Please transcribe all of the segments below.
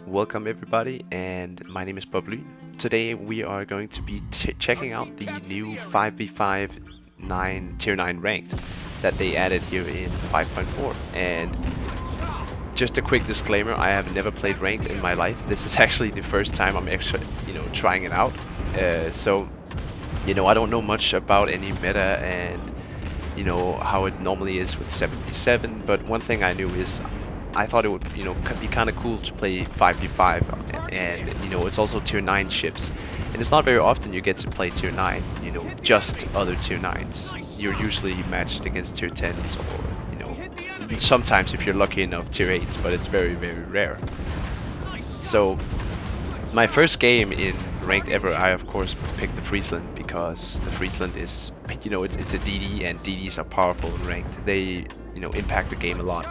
welcome everybody, and my name is BobLyn. Today we are going to be checking out the new 5v5 tier 9 ranked that they added here in 5.4. And just a quick disclaimer, I have never played ranked in my life. This is actually the first time I'm actually, trying it out. I don't know much about any meta and how it normally is with 7v7, but one thing I knew is I thought it would be kind of cool to play 5v5, and it's also tier 9 ships, and it's not very often you get to play tier 9, just other tier 9s. You're usually matched against tier 10s, or sometimes if you're lucky enough tier 8s, but it's very rare. So my first game in ranked ever, I of course picked the Friesland, because the Friesland is, it's a DD, and DDs are powerful in ranked. They, impact the game a lot.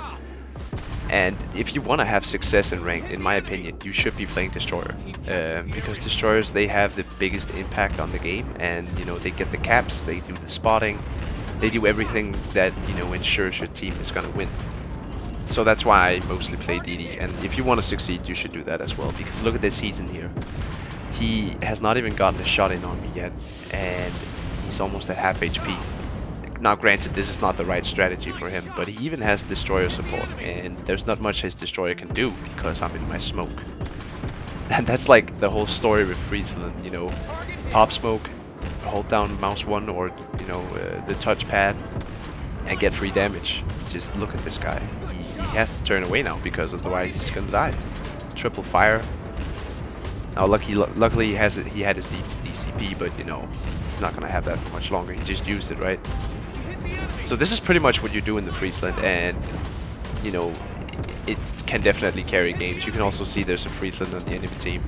And if you want to have success in ranked, in my opinion, you should be playing Destroyer. Because Destroyers, they have the biggest impact on the game, and they get the caps, they do the spotting, they do everything that ensures your team is gonna win. So that's why I mostly play DD, and if you want to succeed, you should do that as well. Because look at this season here. He has not even gotten a shot in on me yet, and he's almost at half HP. Now granted, this is not the right strategy for him, but he even has Destroyer support, and there's not much his Destroyer can do because I'm in my smoke. And that's like the whole story with Friesland, pop smoke, hold down mouse 1 or the touchpad and get free damage. Just look at this guy. He has to turn away now because otherwise he's gonna die. Triple fire. Now luckily he had his DCP, but he's not gonna have that for much longer. He just used it, right? So this is pretty much what you do in the Friesland, and it can definitely carry games. You can also see there's a Friesland on the enemy team,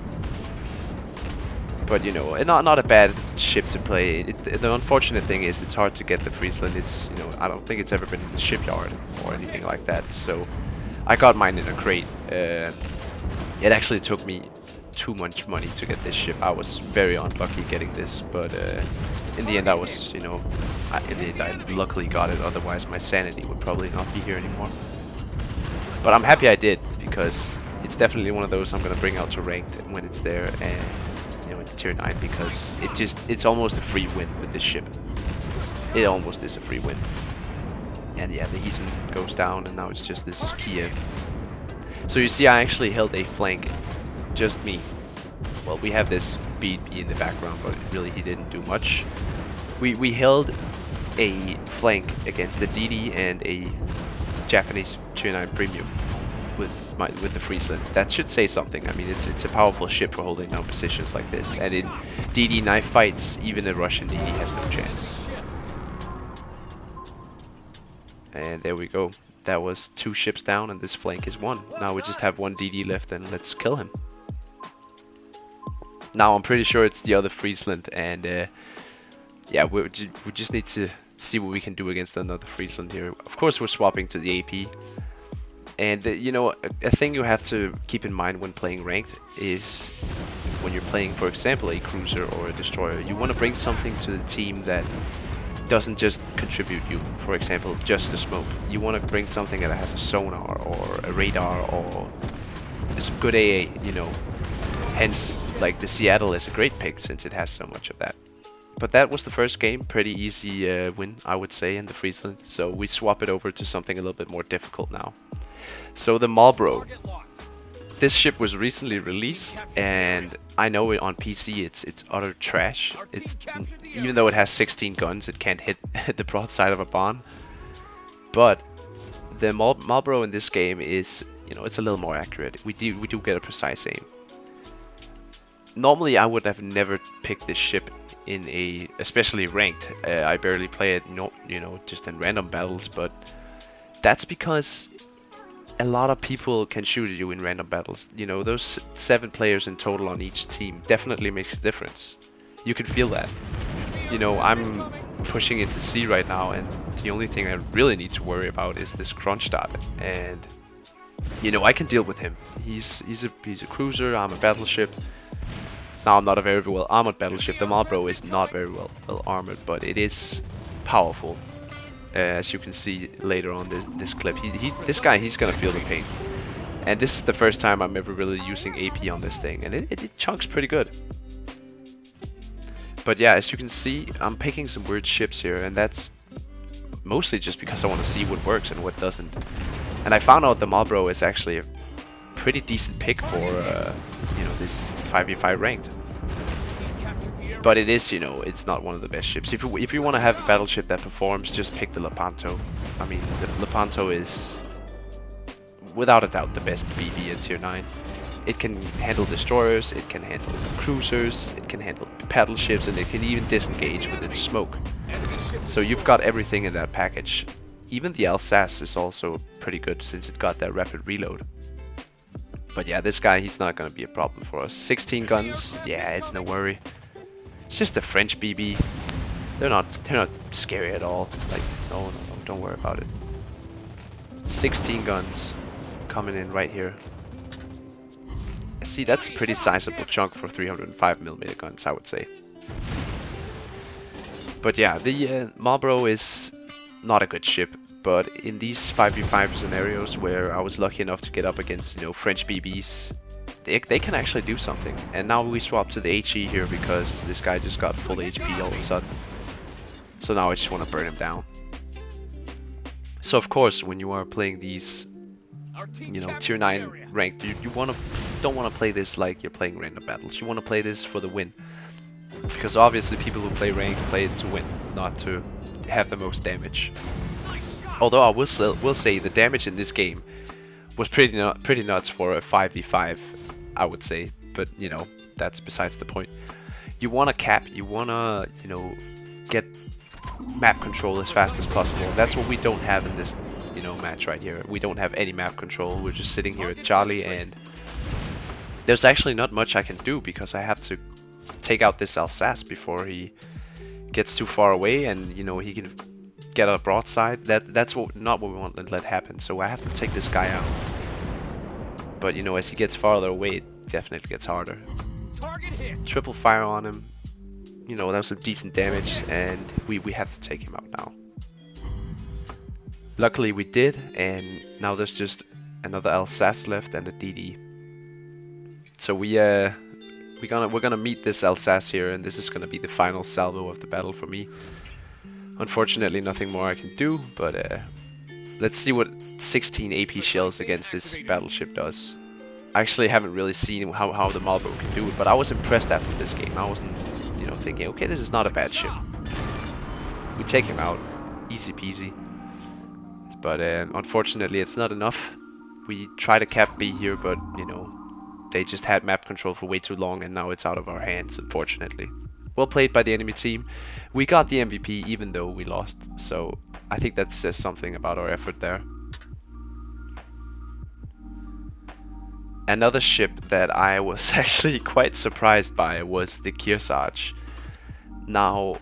but not a bad ship to play. The unfortunate thing is it's hard to get the Friesland. It's I don't think it's ever been in the shipyard or anything like that. So I got mine in a crate. It actually took me too much money to get this ship. I was very unlucky getting this, but in the end I was, I luckily got it. Otherwise my sanity would probably not be here anymore. But I'm happy I did, because it's definitely one of those I'm gonna bring out to ranked when it's there, and it's tier 9, because it's almost a free win with this ship. It almost is a free win. And yeah, the Eason goes down, and now it's just this Kiev. So you see, I actually held a flank. Just me. Well, we have this BB in the background, but really he didn't do much. We held a flank against the DD and a Japanese tier 9 premium with the Friesland. That should say something. I mean, it's a powerful ship for holding down positions like this. And in DD knife fights, even a Russian DD has no chance. And there we go. That was 2 ships down, and this flank is 1. Now we just have 1 DD left, and let's kill him. Now I'm pretty sure it's the other Friesland, and yeah, we just need to see what we can do against another Friesland here. Of course, we're swapping to the AP, and a thing you have to keep in mind when playing ranked is when you're playing, for example, a cruiser or a destroyer, you want to bring something to the team that doesn't just contribute you. For example, just the smoke. You want to bring something that has a sonar or a radar or some good AA, Hence, like, the Seattle is a great pick since it has so much of that. But that was the first game. Pretty easy win, I would say, in the Friesland. So we swap it over to something a little bit more difficult now. So the Marlborough. This ship was recently released, and I know it on PC it's utter trash. Even though it has 16 guns, it can't hit the broadside of a barn. But the Marlborough in this game is, it's a little more accurate. We do get a precise aim. Normally I would have never picked this ship in especially ranked. I barely play it, just in random battles, but that's because a lot of people can shoot at you in random battles. Those 7 players in total on each team definitely makes a difference. You can feel that. I'm pushing into C right now, and the only thing I really need to worry about is this Kronstadt, and I can deal with him. He's a cruiser, I'm a battleship. Now I'm not a very well armored battleship. The Marlborough is not very well armored, but it is powerful. As you can see later on this clip, this guy, he's gonna feel the pain. And this is the first time I'm ever really using AP on this thing, and it chunks pretty good. But yeah, as you can see, I'm picking some weird ships here, and that's mostly just because I want to see what works and what doesn't. And I found out the Marlborough is actually a pretty decent pick for, you know, this 5v5 ranked. But it is, you know, it's not one of the best ships. If you want to have a battleship that performs, just pick the Lepanto. I mean, the Lepanto is, without a doubt, the best BB in tier 9. It can handle destroyers, it can handle cruisers, it can handle battleships, and it can even disengage with its smoke. So you've got everything in that package. Even the Alsace is also pretty good since it got that rapid reload. But yeah, this guy, he's not going to be a problem for us. 16 guns, yeah, it's no worry. It's just a French BB. They're not scary at all. Like, no, don't worry about it. 16 guns coming in right here. See, that's a pretty sizable chunk for 305mm guns, I would say. But yeah, the Marlborough is not a good ship, but in these 5v5 scenarios where I was lucky enough to get up against, you know, French BBs, they can actually do something. And now we swap to the HE here because this guy just got full HP all of a sudden. So now I just want to burn him down. So of course, when you are playing these, you know, tier 9 ranked, you don't want to play this like you're playing random battles. You want to play this for the win. Because obviously people who play ranked play it to win, not to have the most damage. Although I will say the damage in this game was pretty nuts for a 5v5, I would say. But you know, that's besides the point. You want to cap, you want to, you know, get map control as fast as possible. That's what we don't have in this, you know, match right here. We don't have any map control. We're just sitting here at Charlie, and there's actually not much I can do because I have to take out this Alsace before he gets too far away, and you know, he can get a broadside. That's not what we want to let happen. So I have to take this guy out. But you know, as he gets farther away, it definitely gets harder. Triple fire on him. You know, that was some decent damage, and we have to take him out now. Luckily we did, and now there's just another Alsace left and a DD. So we're gonna meet this Alsace here, and this is gonna be the final salvo of the battle for me. Unfortunately, nothing more I can do, but let's see what 16 AP shells against this battleship does. I actually haven't really seen how the Marlborough can do it, but I was impressed after this game. I wasn't, you know, thinking, okay, this is not a bad ship. We take him out, easy peasy. But unfortunately, it's not enough. We try to cap B here, but you know, they just had map control for way too long, and now it's out of our hands, unfortunately. Well played by the enemy team. We got the MVP even though we lost, so I think that says something about our effort there. Another ship that I was actually quite surprised by was the Kearsarge. Now,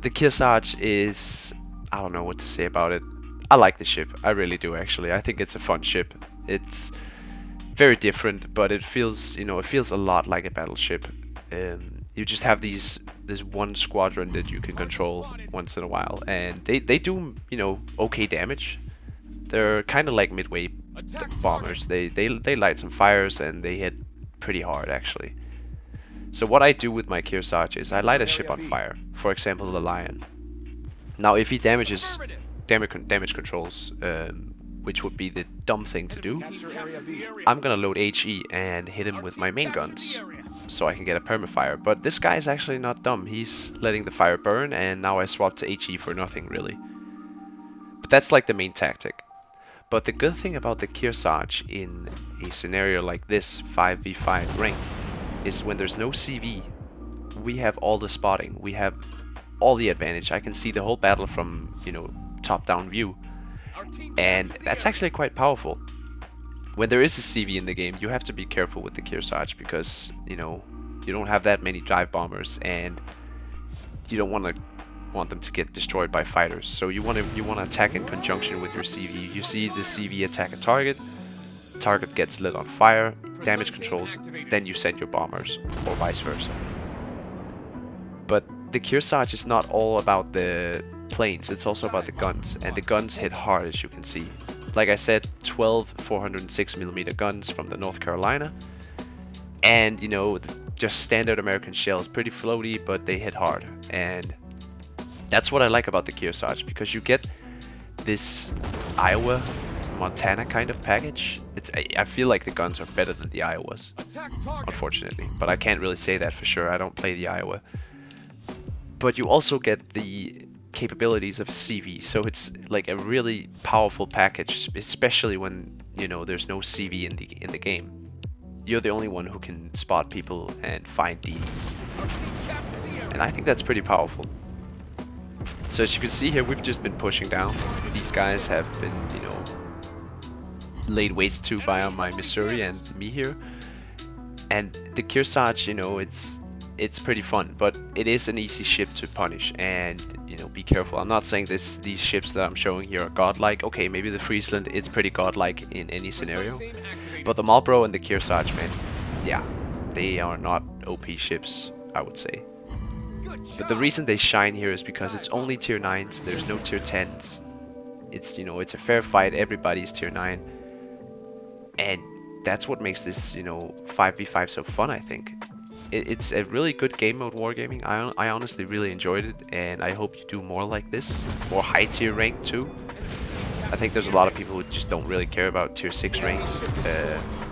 the Kirsage is, I don't know what to say about it. I like the ship, I really do actually. I think it's a fun ship. It's very different, but it feels, you know, it feels a lot like a battleship. You just have this one squadron that you can control once in a while, and they do, you know, okay damage. They're kind of like midway bombers. They light some fires and they hit pretty hard actually. So what I do with my Kirsage is I light a ship on fire. For example, the Lion. Now if he damages damage controls, which would be the dumb thing to do, I'm gonna load HE and hit him with my main guns so I can get a permafire. But this guy is actually not dumb. He's letting the fire burn, and now I swap to HE for nothing really. But that's like the main tactic. But the good thing about the Kearsarge in a scenario like this 5v5 rank is when there's no CV, we have all the spotting, we have all the advantage. I can see the whole battle from, you know, top-down view, and that's actually quite powerful. When there is a CV in the game, you have to be careful with the Kearsarge because, you know, you don't have that many dive bombers, and you don't want them to get destroyed by fighters. So you want to attack in conjunction with your CV. You see the CV attack a target gets lit on fire, damage controls, then you send your bombers, or vice versa. But the Kirsage is not all about the planes, it's also about the guns, and the guns hit hard, as you can see. like I said, 12 406mm guns from the North Carolina, and you know, just standard American shells, pretty floaty, but they hit hard. And that's what I like about the Kearsarge, because you get this Iowa, Montana kind of package. I feel like the guns are better than the Iowas, unfortunately, but I can't really say that for sure. I don't play the Iowa. But you also get the capabilities of CV, so it's like a really powerful package, especially when, you know, there's no CV in the game. You're the only one who can spot people and find DDs, and I think that's pretty powerful. So as you can see here, we've just been pushing down. These guys have been, you know, laid waste to by my Missouri and me here. And the Kirsage, you know, it's pretty fun, but it is an easy ship to punish, and you know, be careful. I'm not saying these ships that I'm showing here are godlike. Okay, maybe the Friesland, it's pretty godlike in any scenario, but the Marlborough and the Kearsarge, man, yeah, they are not OP ships, I would say. But the reason they shine here is because it's only tier 9s, there's no tier 10s. It's, you know, it's a fair fight, everybody's tier 9. And that's what makes this, you know, 5v5 so fun, I think. It's a really good game mode, wargaming. I honestly really enjoyed it, and I hope you do more like this, more high tier rank too. I think there's a lot of people who just don't really care about tier 6 ranks,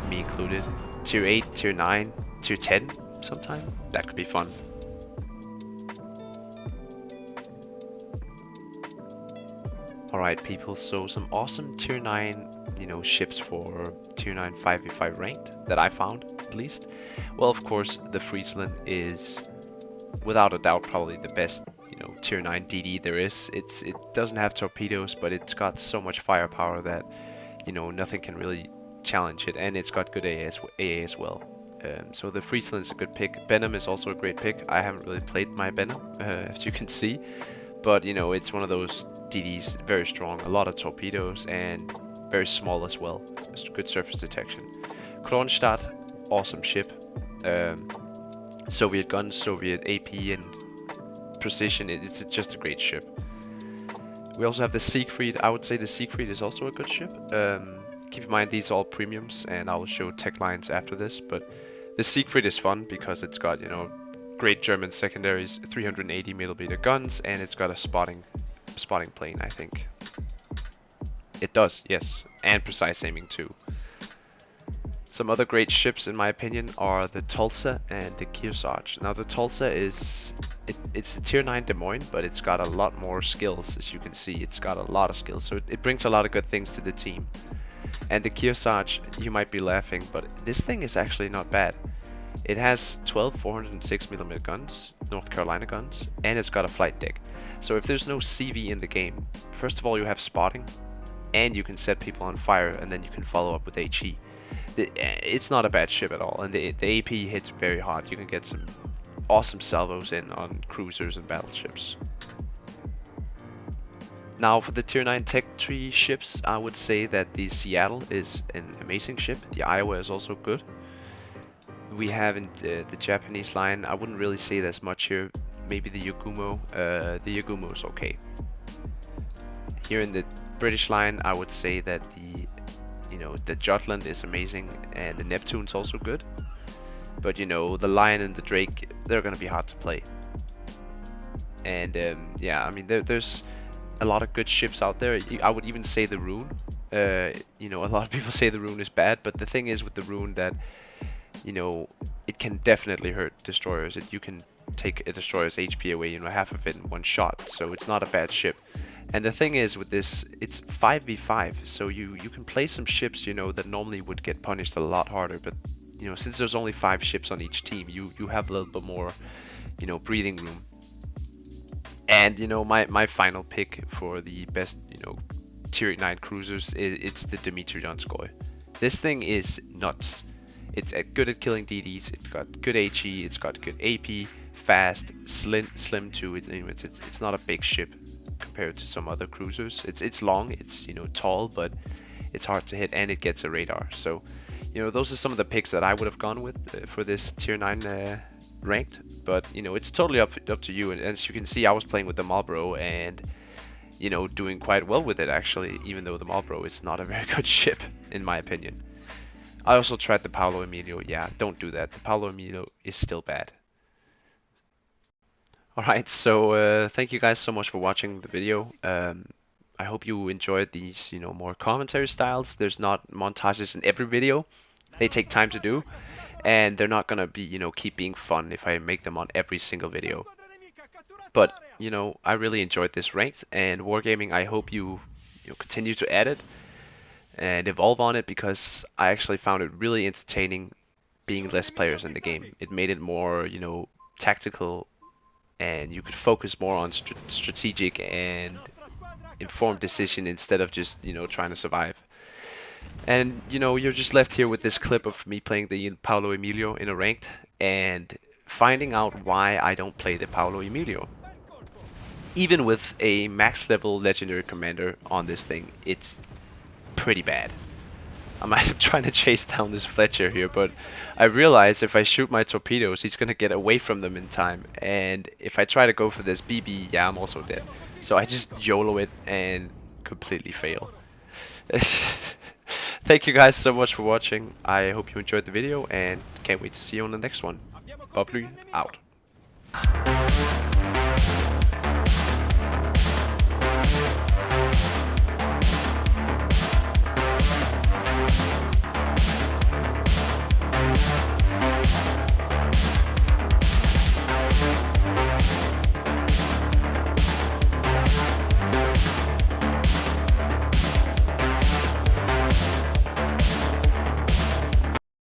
me included. Tier 8, tier 9, tier 10 sometime, that could be fun. Alright people, so some awesome tier 9, you know, ships for tier 9 5v5 ranked that I found, at least. Well, of course, the Friesland is without a doubt probably the best, you know, tier 9 DD there is. It doesn't have torpedoes, but it's got so much firepower that, you know, nothing can really challenge it, and it's got good AA as well. So the Friesland is a good pick. Benham is also a great pick. I haven't really played my Benham, as you can see, but you know, it's one of those DDs, very strong, a lot of torpedoes, and very small as well. It's good surface detection. Kronstadt, awesome ship. Soviet guns, Soviet AP and precision, it's just a great ship. We also have the Siegfried. I would say the Siegfried is also a good ship. Keep in mind these are all premiums, and I will show tech lines after this, but the Siegfried is fun because it's got, you know, great German secondaries, 380mm guns, and it's got a spotting plane, I think. It does, yes, and precise aiming too. Some other great ships, in my opinion, are the Tulsa and the Kearsarge. Now the Tulsa is, it's a tier 9 Des Moines, but it's got a lot more skills, as you can see. It's got a lot of skills, so it brings a lot of good things to the team. And the Kearsarge, you might be laughing, but this thing is actually not bad. It has 12 406mm guns, North Carolina guns, and it's got a flight deck. So if there's no CV in the game, first of all you have spotting, and you can set people on fire, and then you can follow up with HE. It's not a bad ship at all, and the AP hits very hard. You can get some awesome salvos in on cruisers and battleships. Now for the tier 9 tech tree ships, I would say that the Seattle is an amazing ship. The Iowa is also good. We have in the Japanese line, I wouldn't really say there's much here. Maybe the Yagumo. The Yagumo is okay. Here in the British line, I would say that the Jutland is amazing, and the Neptune's also good. But you know, the Lion and the Drake, they're gonna be hard to play. And yeah, I mean, there's a lot of good ships out there. I would even say the Rune. You know, a lot of people say the Rune is bad, but the thing is with the Rune that, you know, it can definitely hurt destroyers. You can take a destroyer's HP away, you know, half of it in one shot. So it's not a bad ship. And the thing is with this, it's 5v5, so you can play some ships, you know, that normally would get punished a lot harder. But you know, since there's only 5 ships on each team, you have a little bit more, you know, breathing room. And you know, my final pick for the best, you know, tier 9 cruisers, it's the Dmitry Donskoy. This thing is nuts. It's good at killing DDs. It's got good HE. It's got good AP, fast, slim too. It's not a big ship compared to some other cruisers. It's long. It's, you know, tall, but it's hard to hit, and it gets a radar. So, you know, those are some of the picks that I would have gone with for this tier 9 ranked. But you know, it's totally up to you. And as you can see, I was playing with the Marlborough, and you know, doing quite well with it actually, even though the Marlborough is not a very good ship in my opinion. I also tried the Paolo Emilio. Yeah, don't do that. The Paolo Emilio is still bad. Alright, so thank you guys so much for watching the video. I hope you enjoyed these, you know, more commentary styles. There's not montages in every video. They take time to do, and they're not gonna be, you know, keep being fun if I make them on every single video. But, you know, I really enjoyed this ranked, and Wargaming, I hope you continue to add it and evolve on it, because I actually found it really entertaining being less players in the game. It made it more, you know, tactical, and you could focus more on strategic and informed decision instead of just, you know, trying to survive. And, you know, you're just left here with this clip of me playing the Paolo Emilio in a ranked and finding out why I don't play the Paolo Emilio. Even with a max level legendary commander on this thing, it's pretty bad. I'm trying to chase down this Fletcher here, but I realize if I shoot my torpedoes, he's gonna get away from them in time. And if I try to go for this BB, yeah, I'm also dead. So I just YOLO it and completely fail. Thank you guys so much for watching. I hope you enjoyed the video and can't wait to see you on the next one. BobLyn out.